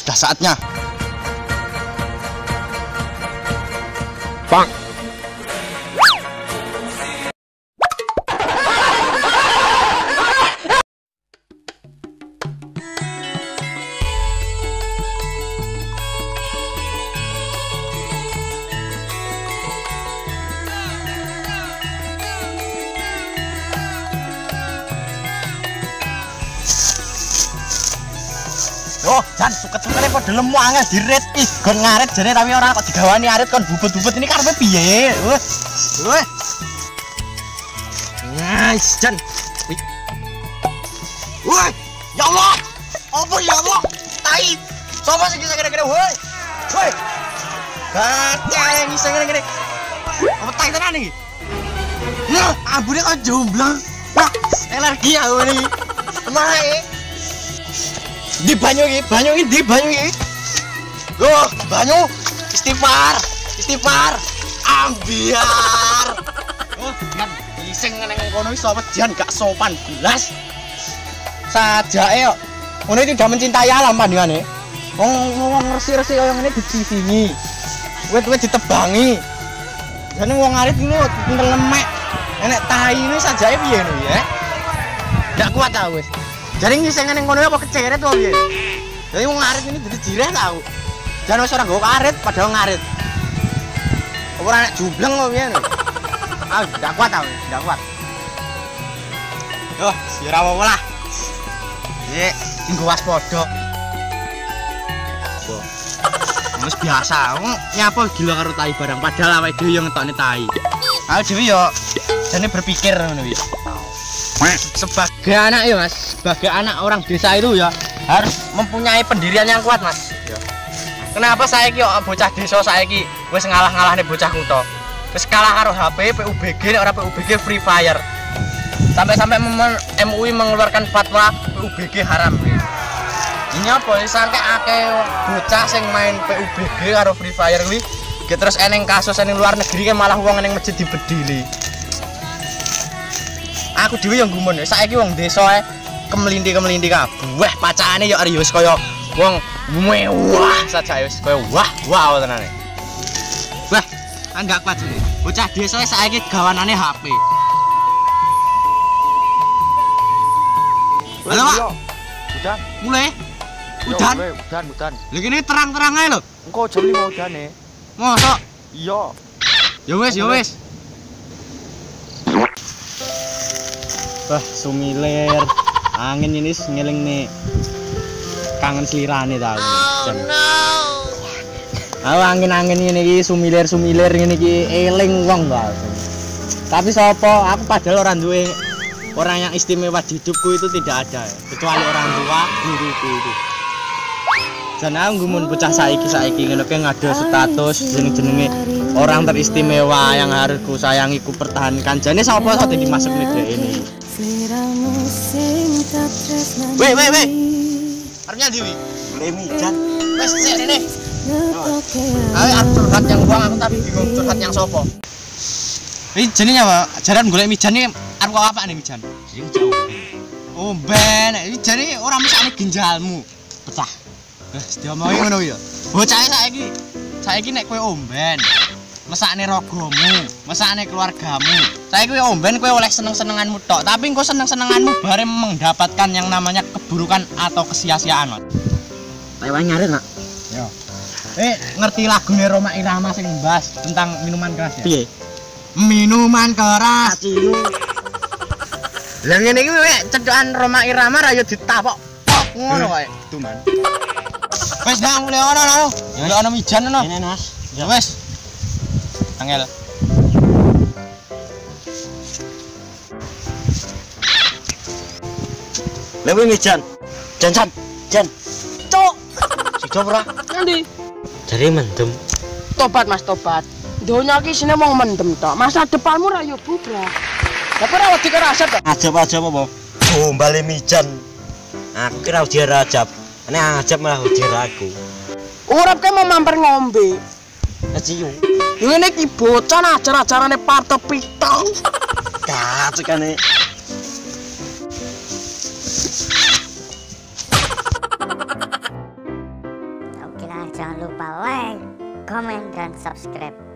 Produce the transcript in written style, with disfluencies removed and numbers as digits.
sudah saatnya. Bang. Oh, jan suket-sukete padha lemu angel diret. Ih, gon ngaret jane tapi ora kok digawani arit kon bubut-bubut ini karepe piye? Weh. Nice, jan. Woi. Ya Allah. Apa ya Allah? Tai. Sopo sing iso kene-kene, woi. Woi. Gaceng iso kene-kene. Apa tai tenan iki? Nah, ambune kok jomblang. Wah, alergi aku ini. Mae. Di banyu iki, Loh, banyu istighfar. Ambiar. Oh, kan iseng nang kono iso jan gak sopan belas. Sajake kok. Ngono iki udah mencintai alam pandingane. Wong resi-resi koyo ngene dicisini. Wit-wit ditebangi. Jane wong arit ngono lemek. Enek tai ini sajake piye ngono ya? Gak kuat ta wis. Jadi ngiseng nang kono apa keceret to piye? Jadi wong ngarit ini dadi jireh tau. Jan wis ora nggo karet padahal ngarit. Apa ora nek jumbleng kok piye? Ah, ndak kuat tau, ndak kuat. Yo, sira apa lah. Nek nggo waspada. Wis biasa, nyapa gila karo tai barang padahal awake dhewe yo ngetokne tai. Awake dhewe yo jane berpikir ngono piye. Sebagai anak ya mas, sebagai anak orang desa itu ya harus mempunyai pendirian yang kuat mas. Ya. Kenapa saya ki bocah desa saya ki wis ngalah-ngalah nih bocah kuto. Wis kalah karo HP, PUBG, nek ora PUBG Free Fire. Sampai-sampai MUI mengeluarkan fatwa PUBG haram. Ini apa? Sampai akeh bocah sing main PUBG karo Free Fire kuwi, terus eneng kasus ning luar negeri malah wong ning masjid dibedili. Aku dhewe yang gumun, saiki wong desa ae kemelinti-kemelinti kabeh pacane ya wis kaya wong mewah saja wis kaya wah tenane. Wah, enggak kuat iki. Bocah desa saiki gawanane HP. Halo, Pak. Udan. Mulai. Udan. Udan. Lha kene terang-terang ae lho. Engko jam 5 udane. Mosok? Iya. Ya wis. Wah, sumilir. Angin ini ngeling nih. Kangen selirane tau. Oh, no. Angin-angin ini iki sumilir ngene iki eling wong wae. Tapi sapa? Aku padahal orang yang istimewa di hidupku itu tidak ada, kecuali orang tua, guruku itu. Jan aku ngumun bocah saiki ngono ki ngada status jenenge orang teristimewa yang harus ku sayangi ku pertahankan. Jane sapa sate dimasuk nek ini. Weh. Arepnya ndi wi? Lemi jan. Wes sik rene. Ayo curhat yang buang aku tapi bingung curhat yang sapa. Iki jenenge apa? Jaran golek mijan iki arep kok apane mijan? Sing jauh. Oh, ben, iki jane ora mesakne ginjalmu. Pecah. Wes diomongi ngono ya. Bocah saiki nek kowe omben, mesakne ragamu, mesakne keluargamu. Saiki kowe omben kowe oleh seneng-senenganmu tok, tapi engko seneng-senenganmu bare mendapatkan yang namanya keburukan atau kesia-siaan, Mas. Lewat nyarit, Nak. Yo. Ngerti lagune Roma Irama sing bahas tentang minuman keras ya? Piye? Minuman keras. Lah ngene iki cedhokan Roma Irama ra yo ditapok ngono kae. Tuman. Wes nang mulai ono. Ya ono mijan ono. Ini Mas. Ya wes. Angel. Lewe mijan. Jan. Cuk. Sido ora? Nanti. Jare mendem. Tobat Mas, tobat. Donya iki sine wong mendem tok. Masa depanmu ra yo bubrah. Apa ora wedi karo asap ta? Ajab apa? Gombale mijan. Aku kira ujian rajab. Nek ajab malah ujian aku. Urip ke mau mampir ngombe. Aciu. Ngene iki bocah ajar-ajarane parto pitong. Kacekane. jangan lupa like, komen, dan subscribe.